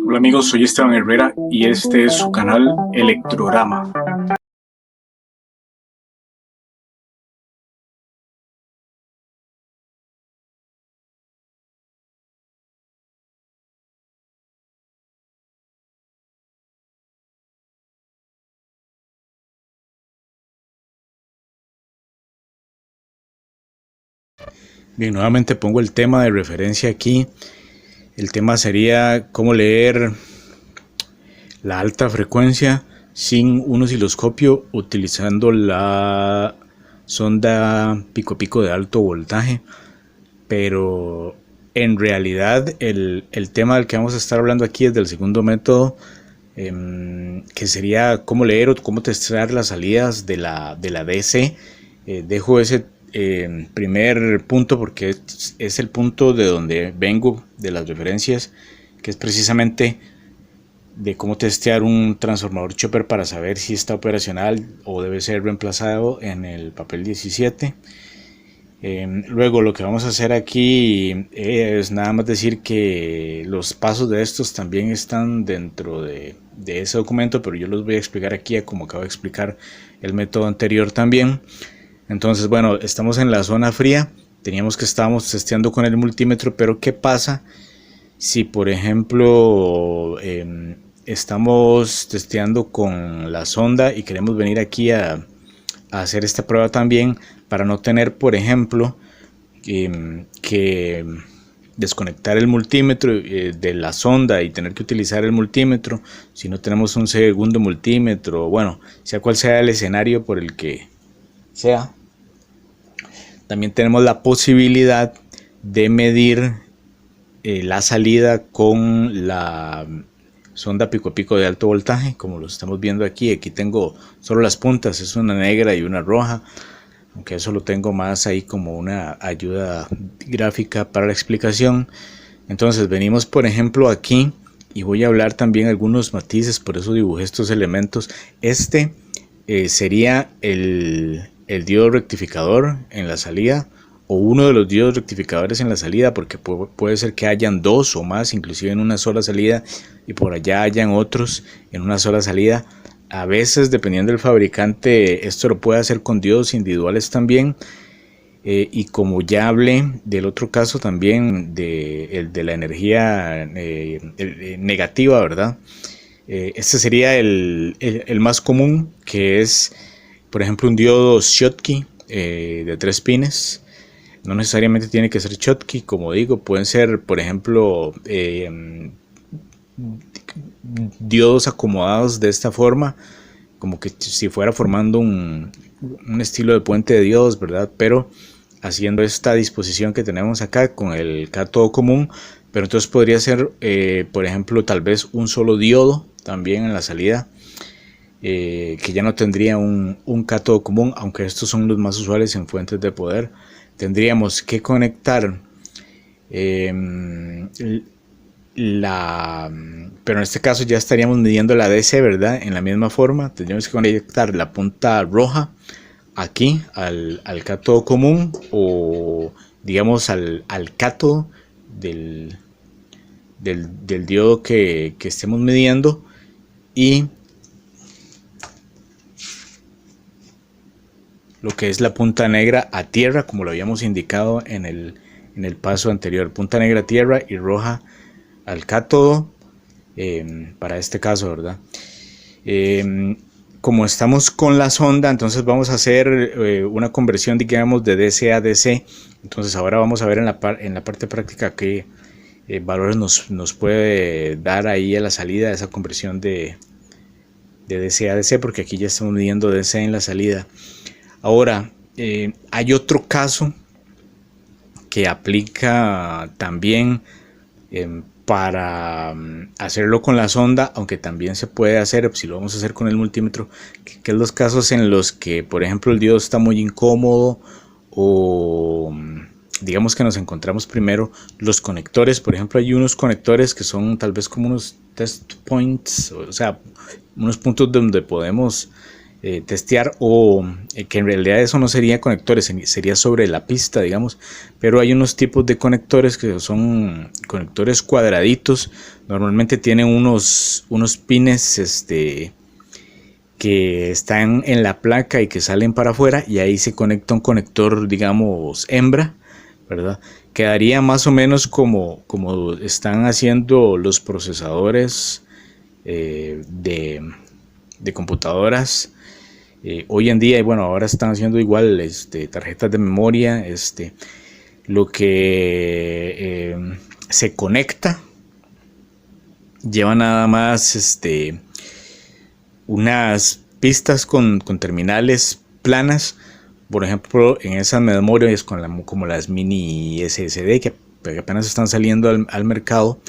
Hola amigos, soy Esteban Herrera y este es su canal Electrorama. Bien, nuevamente pongo el tema de referencia aquí. El tema sería cómo leer la alta frecuencia sin un osciloscopio utilizando la sonda pico a pico de alto voltaje. Pero en realidad el tema del que vamos a estar hablando aquí es del segundo método, que sería cómo leer o cómo testear las salidas de la DC. Dejo ese primer punto porque es el punto de donde vengo de las referencias, que es precisamente de cómo testear un transformador chopper para saber si está operacional o debe ser reemplazado en el papel 17. Luego lo que vamos a hacer aquí es nada más decir que los pasos de estos también están dentro de ese documento, pero yo los voy a explicar aquí como acabo de explicar el método anterior también. Entonces, bueno, estamos en la zona fría, teníamos que estábamos testeando con el multímetro, pero ¿qué pasa si por ejemplo estamos testeando con la sonda y queremos venir aquí a hacer esta prueba también, para no tener por ejemplo que desconectar el multímetro de la sonda y tener que utilizar el multímetro si no tenemos un segundo multímetro? Bueno, sea cual sea el escenario por el que sea, también tenemos la posibilidad de medir la salida con la sonda pico a pico de alto voltaje, como lo estamos viendo aquí. Aquí tengo solo las puntas, es una negra y una roja, aunque eso lo tengo más ahí como una ayuda gráfica para la explicación. Entonces venimos por ejemplo aquí y voy a hablar también algunos matices, por eso dibujé estos elementos. Este sería el diodo rectificador en la salida, o uno de los diodos rectificadores en la salida, porque puede ser que hayan dos o más inclusive en una sola salida, y por allá hayan otros en una sola salida. A veces, dependiendo del fabricante, esto lo puede hacer con diodos individuales también. Y como ya hablé del otro caso también de la energía negativa, ¿verdad? Este sería el más común, que es por ejemplo un diodo Schottky de 3 pines. No necesariamente tiene que ser Schottky, como digo, pueden ser por ejemplo diodos acomodados de esta forma, como que si fuera formando un estilo de puente de diodos, ¿verdad? Pero haciendo esta disposición que tenemos acá con el cátodo común. Pero entonces podría ser por ejemplo tal vez un solo diodo también en la salida, que ya no tendría un cátodo común, aunque estos son los más usuales en fuentes de poder. Tendríamos que conectar pero en este caso ya estaríamos midiendo la DC, ¿verdad? En la misma forma, tendríamos que conectar la punta roja aquí al cátodo común, o digamos al cátodo del diodo que estemos midiendo, y lo que es la punta negra a tierra, como lo habíamos indicado en el paso anterior. Punta negra a tierra y roja al cátodo, para este caso, ¿verdad? Como estamos con la sonda, entonces vamos a hacer una conversión, digamos, de DC a DC. Entonces ahora vamos a ver en la parte práctica qué valores nos puede dar ahí a la salida esa conversión de DC a DC, porque aquí ya estamos midiendo DC en la salida. Ahora, hay otro caso que aplica también para hacerlo con la sonda, aunque también se puede hacer si lo vamos a hacer con el multímetro, que es los casos en los que por ejemplo el diodo está muy incómodo, o digamos que nos encontramos primero los conectores. Por ejemplo, hay unos conectores que son tal vez como unos test points, o sea, unos puntos donde podemos testear, o que en realidad eso no sería conectores, sería sobre la pista, digamos, pero hay unos tipos de conectores que son conectores cuadraditos, normalmente tienen unos pines que están en la placa y que salen para afuera, y ahí se conecta un conector, digamos, hembra, ¿verdad? Quedaría más o menos como están haciendo los procesadores de computadoras hoy en día. Y bueno, ahora están haciendo igual tarjetas de memoria. Lo que se conecta lleva nada más unas pistas con terminales planas. Por ejemplo, en esas memorias como las mini SSD que apenas están saliendo al mercado,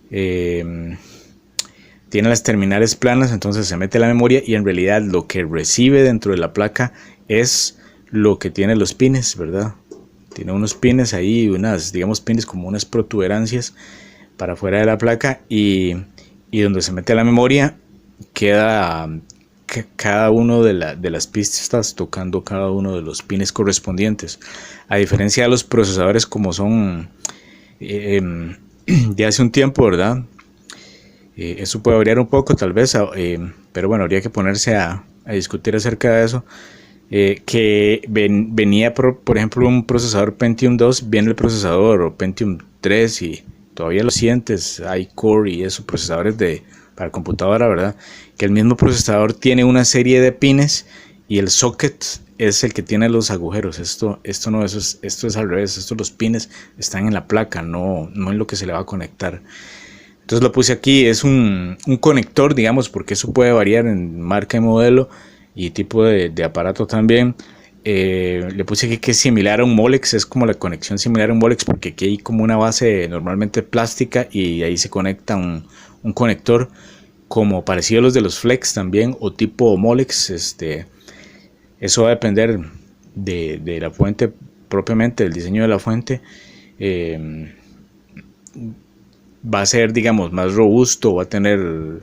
tiene las terminales planas, entonces se mete la memoria y en realidad lo que recibe dentro de la placa es lo que tiene los pines, ¿verdad? Tiene unos pines ahí, digamos pines como unas protuberancias para afuera de la placa, y donde se mete la memoria queda cada uno de las pistas tocando cada uno de los pines correspondientes. A diferencia de los procesadores como son de hace un tiempo, ¿verdad? Eso puede variar un poco tal vez, pero bueno, habría que ponerse a discutir acerca de eso. Que venía por ejemplo un procesador Pentium 2, viene el procesador o Pentium 3 y todavía lo sientes, iCore y esos procesadores para computadora, ¿verdad? Que el mismo procesador tiene una serie de pines y el socket es el que tiene los agujeros. Esto no, esto es al revés. Los pines están en la placa, no en lo que se le va a conectar. Entonces lo puse aquí, es un conector, digamos, porque eso puede variar en marca y modelo y tipo de aparato también. Le puse aquí que es similar a un Molex, es como la conexión similar a un Molex, porque aquí hay como una base normalmente plástica y ahí se conecta un conector como parecido a los de los Flex también, o tipo Molex. Eso va a depender de la fuente propiamente, del diseño de la fuente. Va a ser, digamos, más robusto, va a tener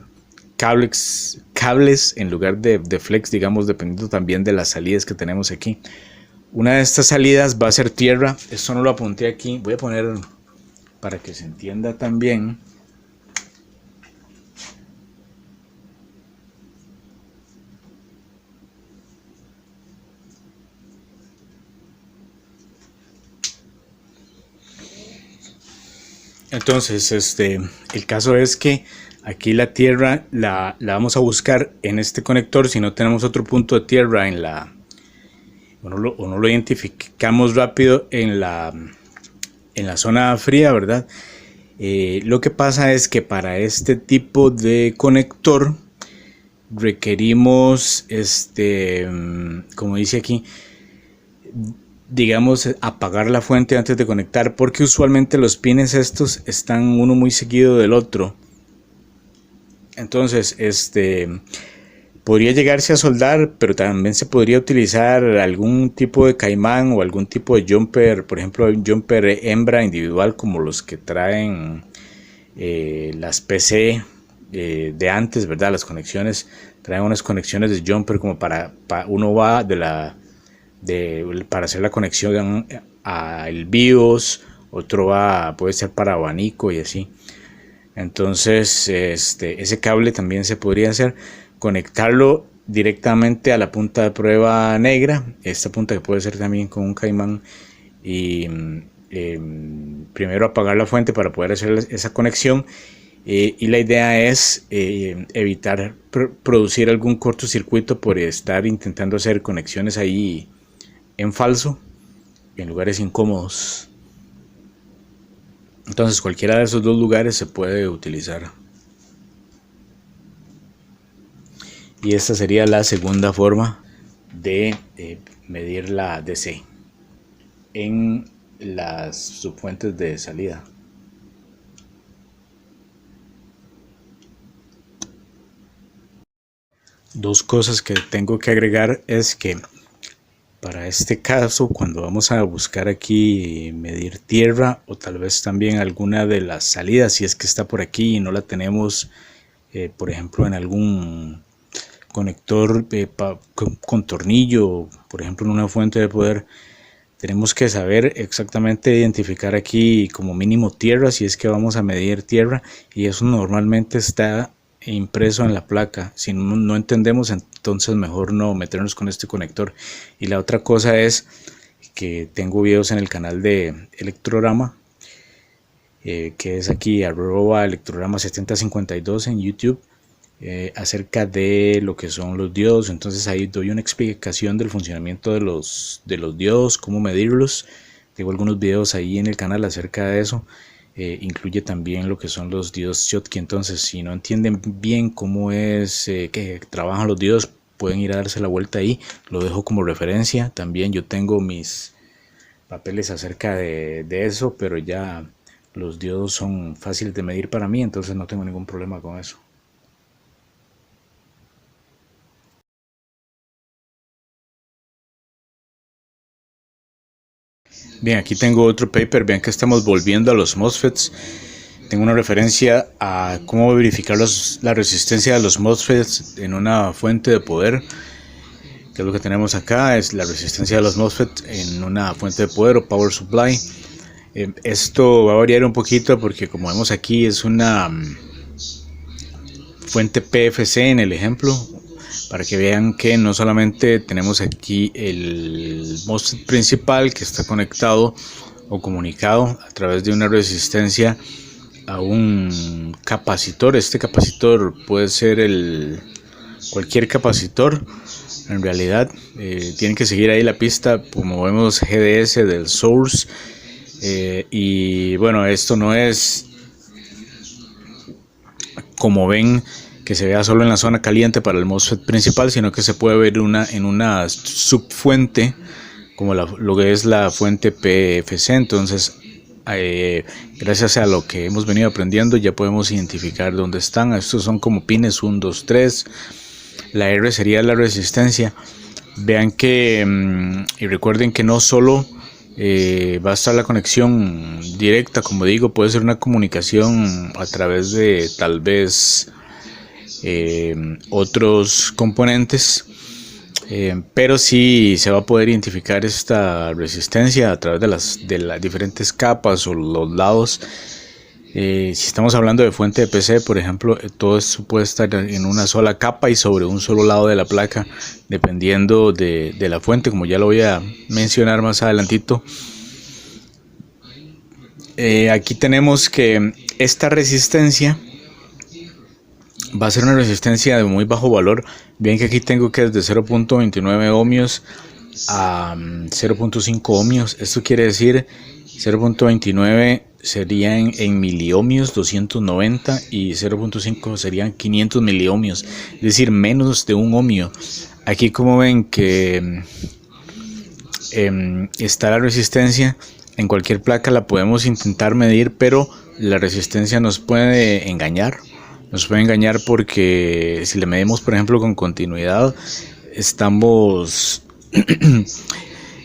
cables en lugar de flex, digamos, dependiendo también de las salidas que tenemos aquí. Una de estas salidas va a ser tierra. Esto no lo apunté aquí, voy a poner para que se entienda también. Entonces, el caso es que aquí la tierra la vamos a buscar en este conector. Si no tenemos otro punto de tierra o no lo identificamos rápido en la zona fría, ¿verdad? Lo que pasa es que para este tipo de conector requerimos, como dice aquí, digamos, apagar la fuente antes de conectar, porque usualmente los pines estos están uno muy seguido del otro. Entonces, podría llegarse a soldar, pero también se podría utilizar algún tipo de caimán o algún tipo de jumper, por ejemplo, un jumper hembra individual como los que traen las PC de antes, ¿verdad? Las conexiones traen unas conexiones de jumper como para uno va para hacer la conexión al BIOS, otro puede ser para abanico y así. Entonces ese cable también se podría hacer, conectarlo directamente a la punta de prueba negra, esta punta que puede ser también con un caimán, y primero apagar la fuente para poder hacer esa conexión. Y la idea es evitar producir algún cortocircuito por estar intentando hacer conexiones ahí en falso, en lugares incómodos. Entonces cualquiera de esos dos lugares se puede utilizar. Y esta sería la segunda forma de medir la DC en las subfuentes de salida. Dos cosas que tengo que agregar es que para este caso, cuando vamos a buscar aquí medir tierra o tal vez también alguna de las salidas, si es que está por aquí y no la tenemos, por ejemplo, en algún conector con tornillo, por ejemplo en una fuente de poder, tenemos que saber exactamente identificar aquí como mínimo tierra, si es que vamos a medir tierra, y eso normalmente está impreso en la placa. Si no entendemos, entonces mejor no meternos con este conector. Y la otra cosa es que tengo videos en el canal de Electrograma, que es aquí @electrograma7052 en YouTube, acerca de lo que son los diodos. Entonces ahí doy una explicación del funcionamiento de los diodos, cómo medirlos. Tengo algunos videos ahí en el canal acerca de eso. Incluye también lo que son los diodos Schottky. Entonces si no entienden bien cómo es que trabajan los diodos, pueden ir a darse la vuelta ahí, lo dejo como referencia. También yo tengo mis papeles acerca de eso, pero ya los diodos son fáciles de medir para mí, entonces no tengo ningún problema con eso. Bien, aquí tengo otro paper. Vean que estamos volviendo a los MOSFETs. Tengo una referencia a cómo verificar la resistencia de los MOSFETs en una fuente de poder. Que es lo que tenemos acá, es la resistencia de los MOSFETs en una fuente de poder o power supply. Esto va a variar un poquito porque, como vemos aquí, es una fuente PFC en el ejemplo, para que vean que no solamente tenemos aquí el MOSFET principal que está conectado o comunicado a través de una resistencia a un capacitor. Este capacitor puede ser cualquier capacitor. En realidad tienen que seguir ahí la pista, como vemos, GDS del source. Y bueno, esto no es como ven que se vea solo en la zona caliente para el MOSFET principal, sino que se puede ver en una subfuente como lo que es la fuente PFC. Entonces gracias a lo que hemos venido aprendiendo ya podemos identificar dónde están. Estos son como pines 1, 2, 3. La R sería la resistencia. Vean que y recuerden que no solo va a estar la conexión directa, como digo, puede ser una comunicación a través de tal vez otros componentes, pero sí se va a poder identificar esta resistencia a través de las diferentes capas o los lados. Si estamos hablando de fuente de PC, por ejemplo, todo esto puede estar en una sola capa y sobre un solo lado de la placa, dependiendo de la fuente, como ya lo voy a mencionar más adelantito. Aquí tenemos que esta resistencia va a ser una resistencia de muy bajo valor. Bien que aquí tengo que es de 0.29 ohmios a 0.5 ohmios. Esto quiere decir 0.29 serían en miliohmios 290 y 0.5 serían 500 miliohmios, es decir, menos de un ohmio. Aquí como ven que está la resistencia, en cualquier placa la podemos intentar medir, pero la resistencia nos puede engañar. Nos puede engañar porque si le medimos, por ejemplo, con continuidad, estamos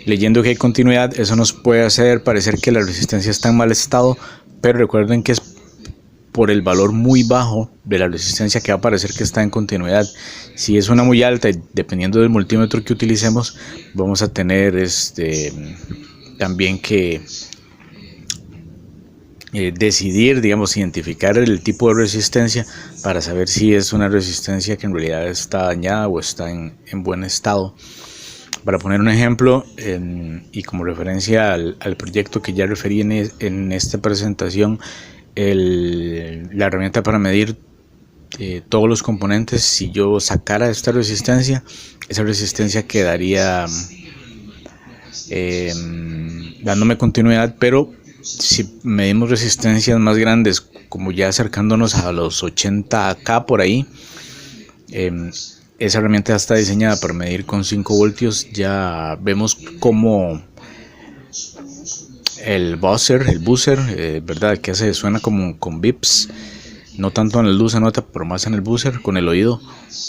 leyendo que hay continuidad. Eso nos puede hacer parecer que la resistencia está en mal estado, pero recuerden que es por el valor muy bajo de la resistencia que va a parecer que está en continuidad. Si es una muy alta, dependiendo del multímetro que utilicemos, vamos a tener también que decidir, digamos, identificar el tipo de resistencia para saber si es una resistencia que en realidad está dañada o está en buen estado. Para poner un ejemplo y como referencia al proyecto que ya referí en esta presentación, la herramienta para medir todos los componentes, si yo sacara esta resistencia, esa resistencia quedaría dándome continuidad, pero si medimos resistencias más grandes, como ya acercándonos a los 80K por ahí, esa herramienta está diseñada para medir con 5 voltios. Ya vemos como el buzzer, verdad, que suena como con bips, no tanto en el luz se nota, pero más en el buzzer. Con el oído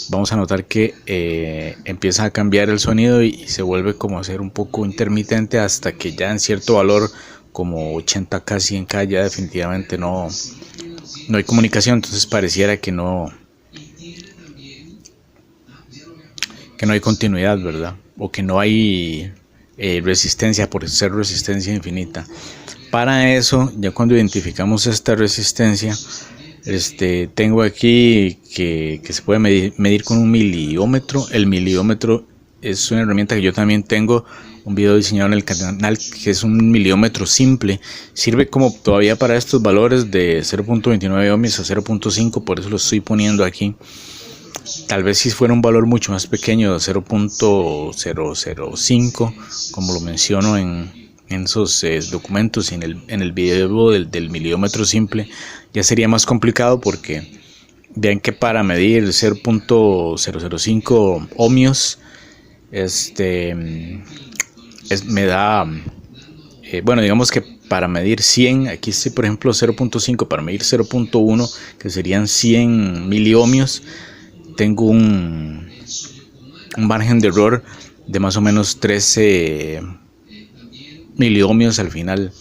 vamos a notar que empieza a cambiar el sonido y se vuelve como a ser un poco intermitente, hasta que ya en cierto valor como 80K, 100K, ya definitivamente no hay comunicación. Entonces pareciera que no no hay continuidad, ¿verdad? O que no hay resistencia por ser resistencia infinita. Para eso, ya cuando identificamos esta resistencia, tengo aquí que se puede medir con un miliómetro. El miliómetro es una herramienta que yo también tengo un video diseñado en el canal, que es un miliómetro simple. Sirve como todavía para estos valores de 0.29 ohmios a 0.5, por eso lo estoy poniendo aquí. Tal vez si fuera un valor mucho más pequeño de 0.005, como lo menciono en esos documentos y en el video del miliómetro simple, ya sería más complicado, porque vean que para medir 0.005 ohmios me da, bueno, digamos que para medir 100, aquí estoy por ejemplo 0.5, para medir 0.1, que serían 100 miliohmios, tengo un margen de error de más o menos 13 miliohmios al final.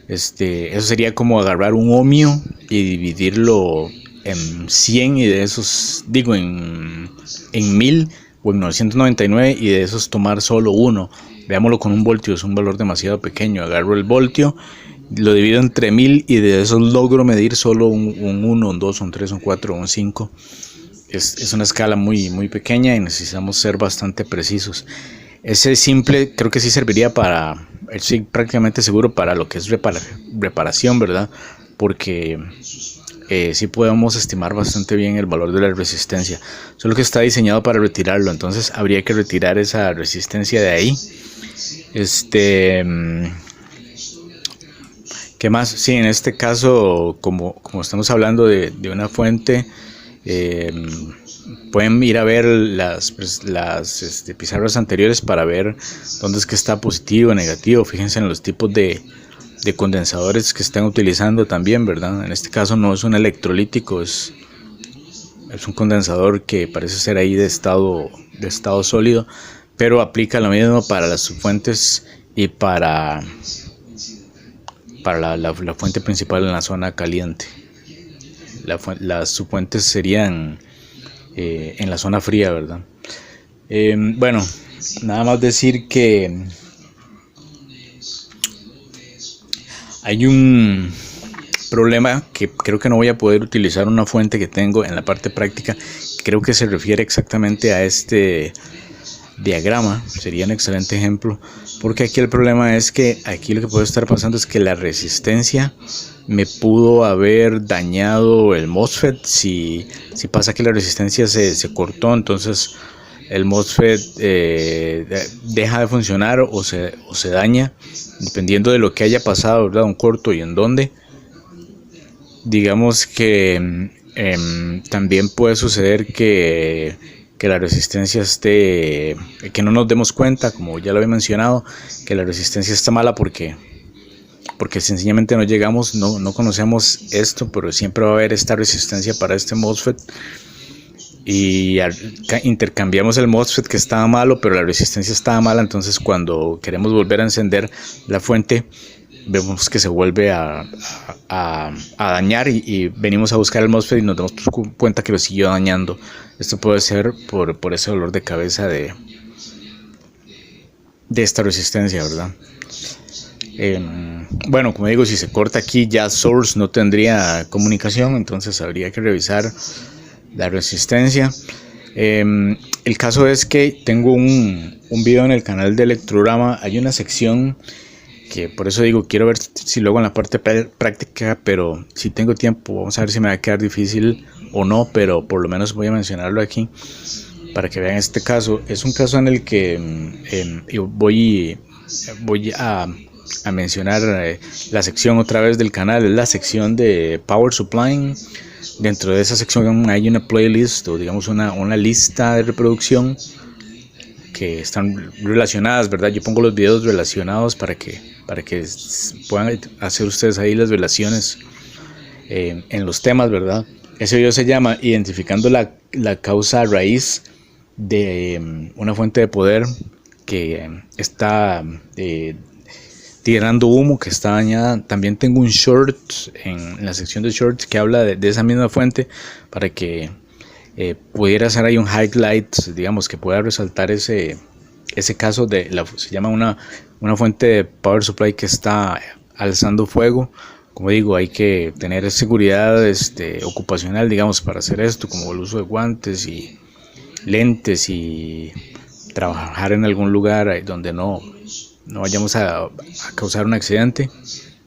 Eso sería como agarrar un ohmio y dividirlo en 100, y de esos, digo, en 1000 o en 999, y de esos tomar solo uno. Veámoslo con un voltio, es un valor demasiado pequeño. Agarro el voltio, lo divido entre 1000, y de esos logro medir solo un 1, un 2, un 3, un 4, un 5. Es una escala muy, muy pequeña y necesitamos ser bastante precisos. Ese simple creo que sí serviría para, estoy prácticamente seguro, para lo que es reparación, ¿verdad? Porque sí podemos estimar bastante bien el valor de la resistencia. Solo que está diseñado para retirarlo, entonces habría que retirar esa resistencia de ahí. ¿Qué más? Sí, en este caso, como estamos hablando de una fuente, pueden ir a ver las pizarras anteriores para ver dónde es que está positivo o negativo. Fíjense en los tipos de condensadores que están utilizando también, ¿verdad? En este caso no es un electrolítico, es un condensador que parece ser ahí de estado sólido, pero aplica lo mismo para las subfuentes y para la fuente principal en la zona caliente. Las subfuentes serían en la zona fría, ¿verdad? Bueno, nada más decir que hay un problema, que creo que no voy a poder utilizar una fuente que tengo en la parte práctica. Creo que se refiere exactamente a este diagrama, sería un excelente ejemplo, porque aquí el problema es que aquí lo que puede estar pasando es que la resistencia me pudo haber dañado el MOSFET. Si pasa que la resistencia se cortó, entonces el MOSFET deja de funcionar o se daña, dependiendo de lo que haya pasado, ¿verdad? Un corto y en dónde. Digamos que también puede suceder que la resistencia esté, que no nos demos cuenta, como ya lo había mencionado, que la resistencia está mala porque sencillamente no llegamos, no conocemos esto, pero siempre va a haber esta resistencia para este MOSFET, y intercambiamos el MOSFET que estaba malo, pero la resistencia estaba mala. Entonces cuando queremos volver a encender la fuente, vemos que se vuelve a dañar, y venimos a buscar el MOSFET y nos damos cuenta que lo siguió dañando. Esto puede ser por ese dolor de cabeza de esta resistencia, ¿verdad? Bueno, como digo, si se corta aquí, ya source no tendría comunicación, entonces habría que revisar la resistencia. El caso es que tengo un video en el canal de Electrograma. Hay una sección que, por eso digo, quiero ver si luego en la parte práctica, pero si tengo tiempo, vamos a ver si me va a quedar difícil o no, pero por lo menos voy a mencionarlo aquí para que vean este caso. Es un caso en el que voy a mencionar la sección otra vez del canal. Es la sección de Power Supply. Dentro de esa sección hay una playlist, o digamos una lista de reproducción que están relacionadas, ¿verdad? Yo pongo los videos relacionados para que puedan hacer ustedes ahí las relaciones en los temas, ¿verdad? Ese video se llama Identificando la causa raíz de una fuente de poder que está tirando humo, que está dañada. También tengo un short en la sección de shorts que habla de esa misma fuente, para que pudiera ser ahí un highlight, digamos, que pueda resaltar ese caso se llama una fuente de power supply que está alzando fuego. Como digo, hay que tener seguridad ocupacional, digamos, para hacer esto, como el uso de guantes y lentes y trabajar en algún lugar donde no vayamos a causar un accidente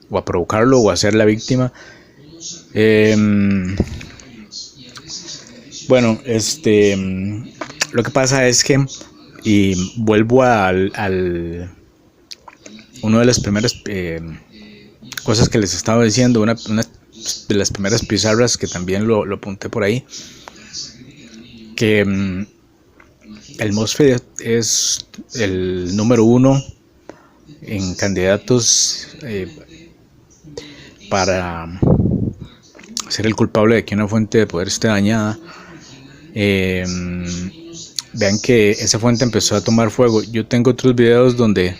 o a provocarlo o a ser la víctima. Bueno, lo que pasa es que, y vuelvo al una de las primeras cosas que les estaba diciendo, una de las primeras pizarras que también lo apunté por ahí, que el MOSFET es el número 1 en candidatos para ser el culpable de que una fuente de poder esté dañada. Vean que esa fuente empezó a tomar fuego. Yo tengo otros videos donde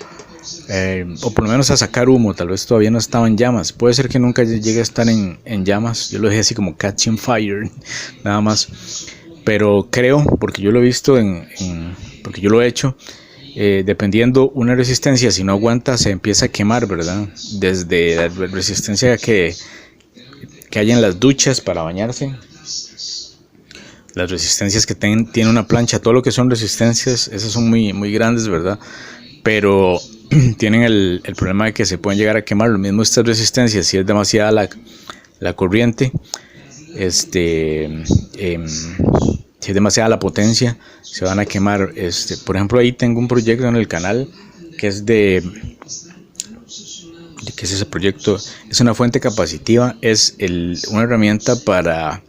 o por lo menos a sacar humo, tal vez todavía no estaba en llamas, puede ser que nunca llegue a estar en llamas, yo lo dejé así como catching fire, nada más, pero creo, porque yo lo he visto porque yo lo he hecho, dependiendo una resistencia, si no aguanta se empieza a quemar, ¿verdad? Desde la resistencia que hay en las duchas para bañarse, las resistencias que tiene una plancha, todo lo que son resistencias, esas son muy grandes, ¿verdad? Pero tienen el problema de que se pueden llegar a quemar. Lo mismo estas resistencias, si es demasiada la corriente, si es demasiada la potencia, se van a quemar. Por ejemplo, ahí tengo un proyecto en el canal que es ¿qué es ese proyecto? Es una fuente capacitiva, es una herramienta para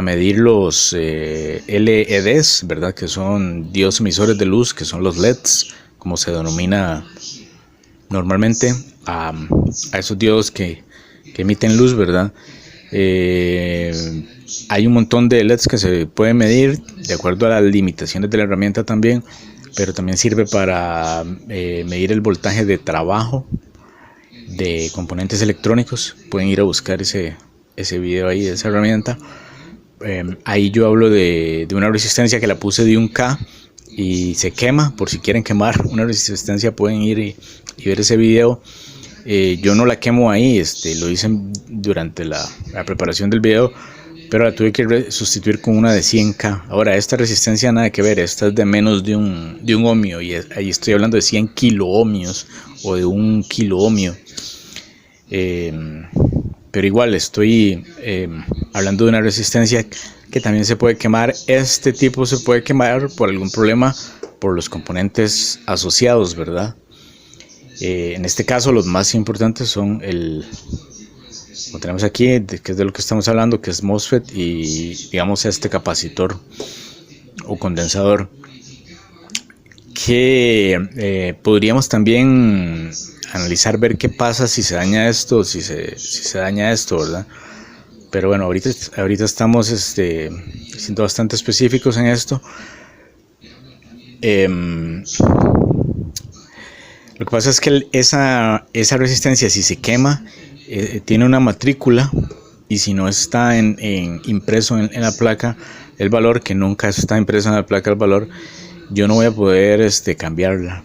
medir los LEDs, ¿verdad? Que son diodos emisores de luz, que son los LEDs, como se denomina normalmente a esos diodos que emiten luz, ¿verdad? Hay un montón de LEDs que se pueden medir de acuerdo a las limitaciones de la herramienta también, pero también sirve para medir el voltaje de trabajo de componentes electrónicos. Pueden ir a buscar ese video ahí de esa herramienta. Ahí yo hablo de una resistencia que la puse de 1K y se quema. Por si quieren quemar una resistencia pueden ir y ver ese video. Yo no la quemo ahí, lo hice durante la preparación del video, pero la tuve que sustituir con una de 100K. Ahora esta resistencia nada que ver, esta es de menos de un ohmio, y ahí estoy hablando de 100 kiloohmios o de 1 kiloohmio. Pero igual estoy hablando de una resistencia que también se puede quemar. Este tipo se puede quemar por algún problema por los componentes asociados, ¿verdad? En este caso los más importantes son como tenemos aquí, que es de lo que estamos hablando, que es MOSFET, y digamos este capacitor o condensador, que podríamos también analizar, ver qué pasa si se daña esto, si se daña esto, ¿verdad? Pero bueno, ahorita estamos siendo bastante específicos en esto. Lo que pasa es que esa resistencia, si se quema, tiene una matrícula, y si no está impreso en la placa el valor, que nunca está impreso en la placa el valor, yo no voy a poder cambiarla.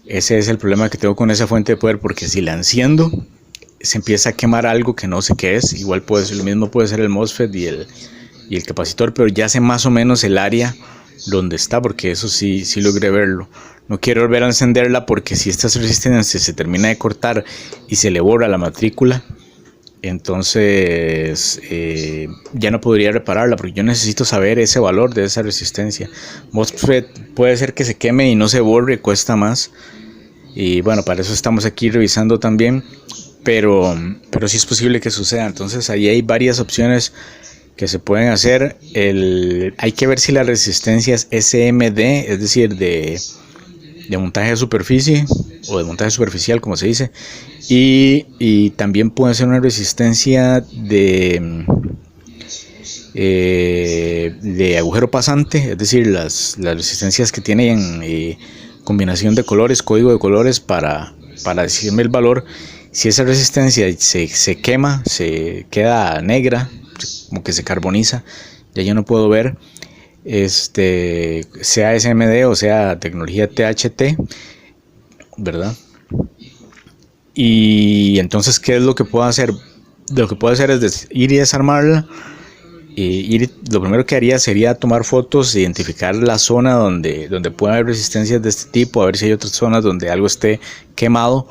Ese es el problema que tengo con esa fuente de poder, porque si la enciendo se empieza a quemar algo que no sé qué es. Igual lo mismo puede ser el MOSFET y el capacitor, pero ya sé más o menos el área donde está, porque eso sí logré verlo. No quiero volver a encenderla, porque si esta resistencia se termina de cortar y se le borra la matrícula, entonces ya no podría repararla, porque yo necesito saber ese valor de esa resistencia. MOSFET puede ser que se queme y no se borre, cuesta más, y bueno, para eso estamos aquí revisando también, pero sí es posible que suceda. Entonces ahí hay varias opciones que se pueden hacer. Hay que ver si la resistencia es SMD, es decir, de montaje de superficie o de montaje superficial, como se dice, y también puede ser una resistencia de agujero pasante, es decir, las resistencias que tienen combinación de colores, código de colores, para decirme el valor. Si esa resistencia se quema, se queda negra, como que se carboniza, ya yo no puedo ver sea SMD o sea tecnología THT, ¿verdad? Y entonces, ¿qué es lo que puedo hacer? Lo que puedo hacer es ir y desarmarla. Lo primero que haría sería tomar fotos, identificar la zona donde puede haber resistencias de este tipo, a ver si hay otras zonas donde algo esté quemado.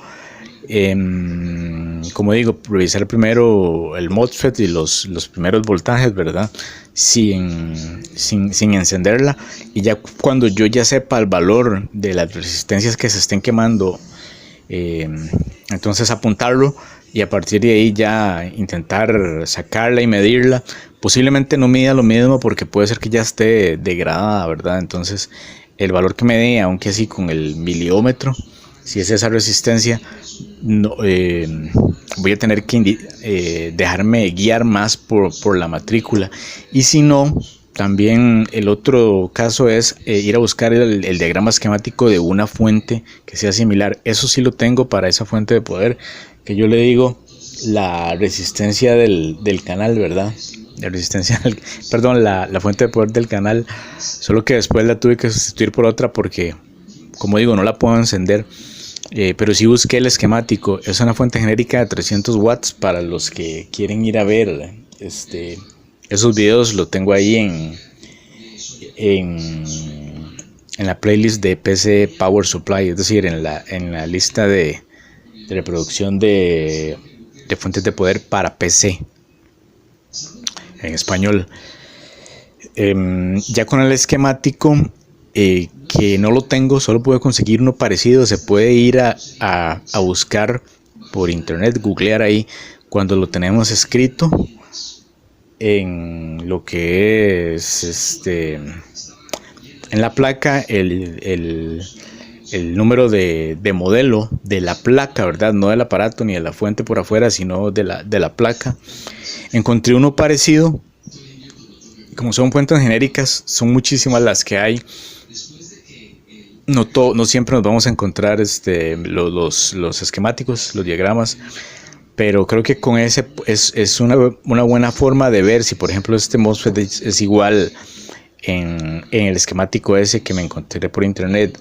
Como digo, revisar primero el MOSFET y los primeros voltajes, ¿verdad? Sin encenderla. Y ya cuando yo ya sepa el valor de las resistencias que se estén quemando, entonces apuntarlo y a partir de ahí ya intentar sacarla y medirla. Posiblemente no mida lo mismo porque puede ser que ya esté degradada, ¿verdad? Entonces el valor que me dé, aunque así con el miliómetro, si es esa resistencia, no, voy a tener que dejarme guiar más por la matrícula. Y si no, también el otro caso es ir a buscar el diagrama esquemático de una fuente que sea similar. Eso sí lo tengo para esa fuente de poder, que yo le digo la resistencia del canal, ¿verdad? La resistencia, perdón, la fuente de poder del canal, solo que después la tuve que sustituir por otra porque, como digo, no la puedo encender. Pero sí busqué el esquemático. Es una fuente genérica de 300 watts para los que quieren ir a ver esos videos. Lo tengo ahí en la playlist de PC Power Supply, es decir, en la lista de reproducción de fuentes de poder para PC en español. Ya con el esquemático, que no lo tengo, solo puedo conseguir uno parecido. Se puede ir a buscar por internet, googlear ahí cuando lo tenemos escrito en lo que es en la placa, el número de modelo de la placa, ¿verdad? No del aparato ni de la fuente por afuera, sino de la placa. Encontré uno parecido. Como son fuentes genéricas, son muchísimas las que hay. No siempre nos vamos a encontrar los esquemáticos, los diagramas, pero creo que con ese es una buena forma de ver si, por ejemplo, este MOSFET es igual en el esquemático ese que me encontré por internet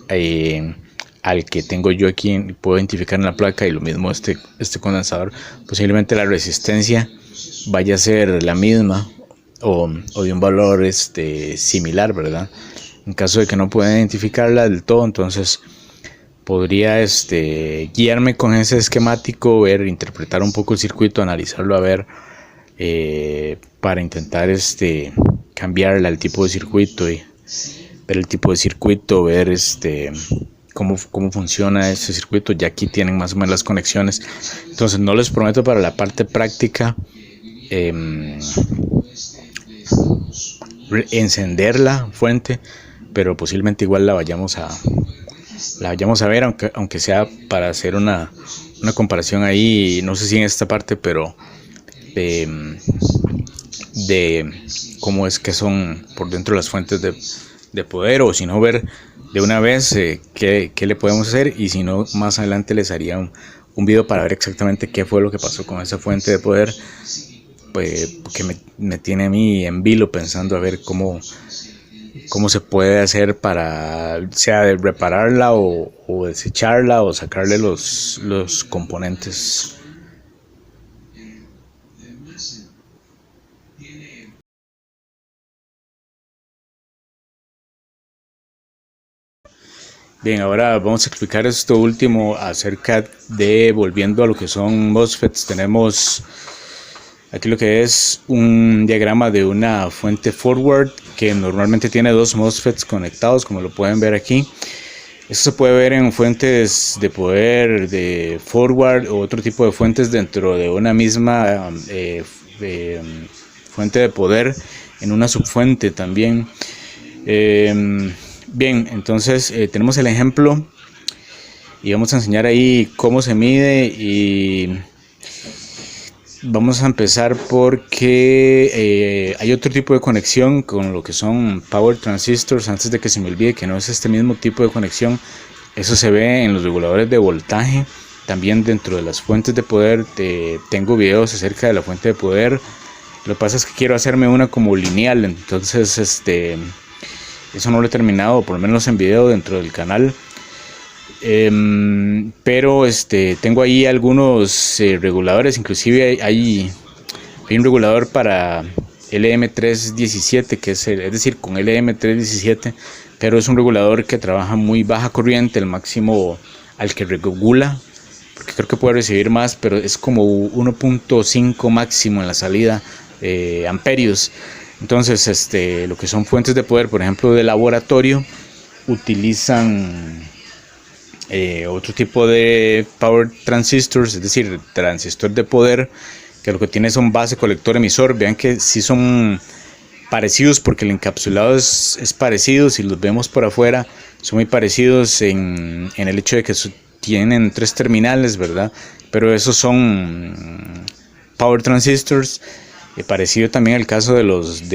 al que tengo yo aquí, puedo identificar en la placa, y lo mismo este condensador. Posiblemente la resistencia vaya a ser la misma o de un valor similar, ¿verdad? En caso de que no pueda identificarla del todo, entonces podría guiarme con ese esquemático, interpretar un poco el circuito, analizarlo, a ver, para intentar cambiarla al tipo de circuito y ver el tipo de circuito, ver cómo funciona ese circuito. Ya aquí tienen más o menos las conexiones, entonces no les prometo para la parte práctica encender la fuente, pero posiblemente igual la vayamos a ver, aunque sea para hacer una comparación ahí, no sé si en esta parte, pero de cómo es que son por dentro las fuentes de poder, o si no, ver de una vez qué le podemos hacer, y si no, más adelante les haría un video para ver exactamente qué fue lo que pasó con esa fuente de poder, pues, que me tiene a mí en vilo pensando a ver cómo se puede hacer para, sea de repararla o desecharla o sacarle los componentes. Bien, ahora vamos a explicar esto último acerca de, volviendo a lo que son MOSFETs. Tenemos aquí lo que es un diagrama de una fuente forward que normalmente tiene dos MOSFETs conectados, como lo pueden ver aquí. Esto se puede ver en fuentes de poder de forward o otro tipo de fuentes dentro de una misma fuente de poder, en una subfuente también. Bien, entonces tenemos el ejemplo y vamos a enseñar ahí cómo se mide, y vamos a empezar porque hay otro tipo de conexión con lo que son power transistors. Antes de que se me olvide, que no es este mismo tipo de conexión. Eso se ve en los reguladores de voltaje, también dentro de las fuentes de poder. Tengo videos acerca de la fuente de poder Lo que pasa es que quiero hacerme una como lineal, entonces eso no lo he terminado, por lo menos en video dentro del canal. Pero tengo ahí algunos reguladores, inclusive hay un regulador para LM317, que es decir, con LM317, pero es un regulador que trabaja muy baja corriente, el máximo al que regula, porque creo que puede recibir más, pero es como 1.5 máximo en la salida amperios. Entonces lo que son fuentes de poder, por ejemplo de laboratorio, utilizan otro tipo de power transistors, es decir, transistor de poder, que lo que tiene son base, colector, emisor. Vean que sí son parecidos porque el encapsulado es parecido. Si los vemos por afuera, son muy parecidos en el hecho de que tienen 3 terminales, ¿verdad? Pero esos son power transistors. Parecido también el caso de los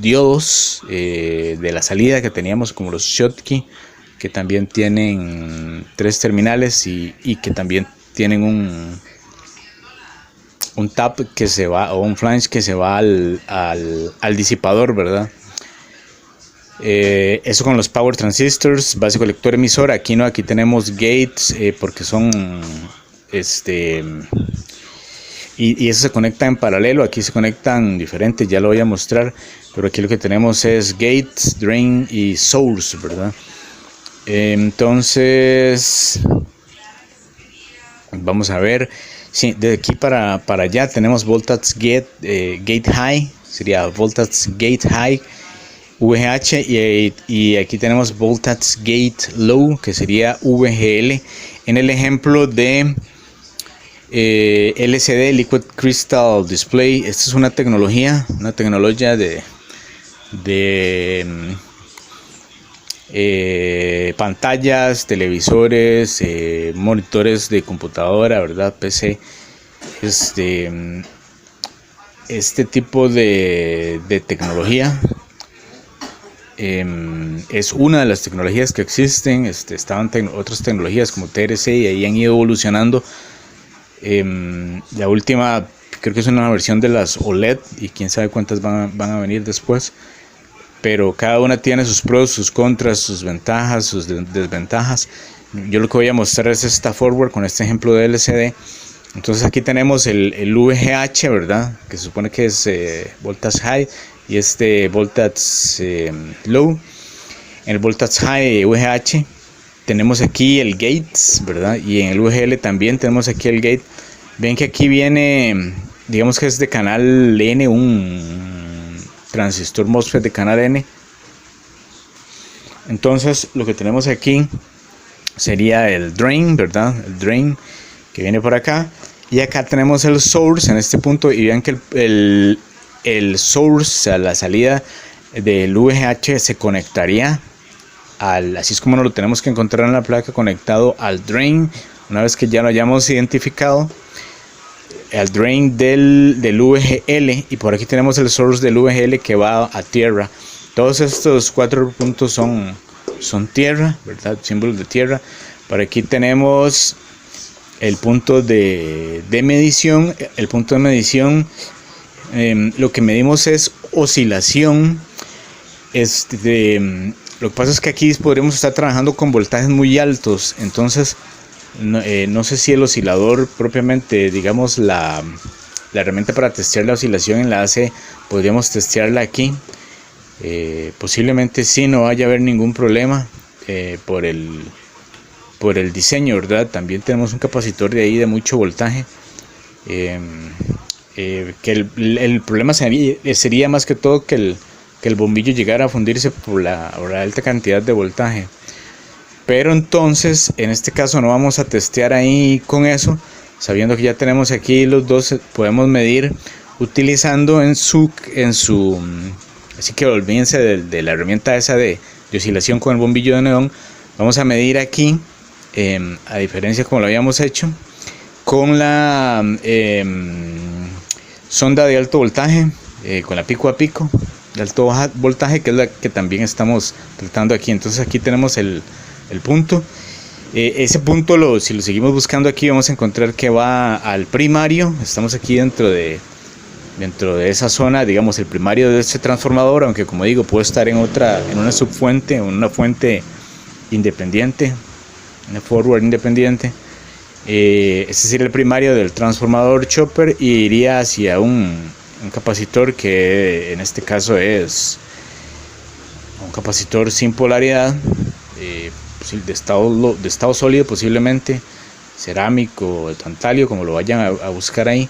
diodos de la salida que teníamos, como los Schottky, que también tienen 3 terminales y que también tienen un tap que se va, o un flange que se va al disipador, ¿verdad? Eso con los power transistors, base, colector, emisor. Aquí no, aquí tenemos gates, porque son y eso se conecta en paralelo. Aquí se conectan diferentes, ya lo voy a mostrar, pero aquí lo que tenemos es gates, drain y source, ¿verdad? Entonces vamos a ver. Sí, de aquí para allá tenemos voltage gate high, sería voltage gate high VGH, y aquí tenemos voltage gate low, que sería VGL. En el ejemplo de LCD, Liquid Crystal Display, esta es una tecnología de pantallas, televisores, monitores de computadora, ¿verdad? PC. Este tipo de tecnología es una de las tecnologías que existen. Estaban otras tecnologías como TRC y ahí han ido evolucionando. La última creo que es una versión de las OLED y quién sabe cuántas van a venir después. Pero cada una tiene sus pros, sus contras, sus ventajas, sus desventajas. Yo lo que voy a mostrar es esta forward con este ejemplo de LCD. Entonces aquí tenemos el VGH, ¿verdad? Que se supone que es voltage high, y voltage low. En el voltage high VGH tenemos aquí el gates, ¿verdad? Y en el VGL también tenemos aquí el gate. Ven que aquí viene, digamos que es de canal N, un transistor MOSFET de canal N. Entonces lo que tenemos aquí sería el drain, ¿verdad? El drain que viene por acá, y acá tenemos el source en este punto, y vean que el source, a la salida del VGH, se conectaría así es como nos lo tenemos que encontrar en la placa, conectado al drain. Una vez que ya lo hayamos identificado, al drain del VGL, y por aquí tenemos el source del VGL que va a tierra. Todos estos 4 puntos son tierra, ¿verdad? Símbolos de tierra. Por aquí tenemos el punto de medición. El punto de medición, lo que medimos es oscilación. Lo que pasa es que aquí podríamos estar trabajando con voltajes muy altos, entonces no sé si el oscilador propiamente, digamos la herramienta para testear la oscilación en la AC, podríamos testearla aquí. Posiblemente sí, no vaya a haber ningún problema por el diseño, ¿verdad? También tenemos un capacitor de ahí de mucho voltaje, que el problema sería más que todo que el bombillo llegara a fundirse por la alta cantidad de voltaje. Pero entonces en este caso no vamos a testear ahí con eso, sabiendo que ya tenemos aquí los dos. Podemos medir utilizando en su así que olvídense de la herramienta esa de oscilación con el bombillo de neón. Vamos a medir aquí, a diferencia como lo habíamos hecho con la sonda de alto voltaje, con la pico a pico de alto voltaje, que es la que también estamos tratando aquí. Entonces aquí tenemos el punto. Ese punto, si lo seguimos buscando aquí, vamos a encontrar que va al primario. Estamos aquí dentro de Dentro de esa zona, digamos, el primario de este transformador, aunque como digo, puede estar en una subfuente, en una fuente independiente, una forward independiente. Este sería el primario del transformador chopper y iría hacia un capacitor que en este caso es un capacitor sin polaridad, de estado sólido posiblemente, cerámico, de tantalio, como lo vayan a buscar ahí.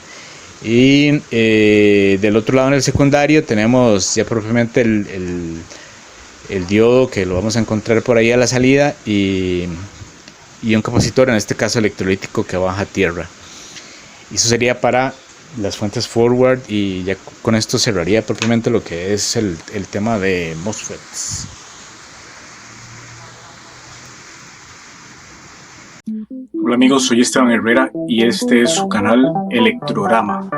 Y del otro lado en el secundario tenemos ya propiamente el diodo, que lo vamos a encontrar por ahí a la salida, y un capacitor, en este caso electrolítico, que baja a tierra. Y eso sería para las fuentes forward, y ya con esto cerraría propiamente lo que es el tema de MOSFETs. Hola amigos, soy Esteban Herrera y este es su canal Electrograma.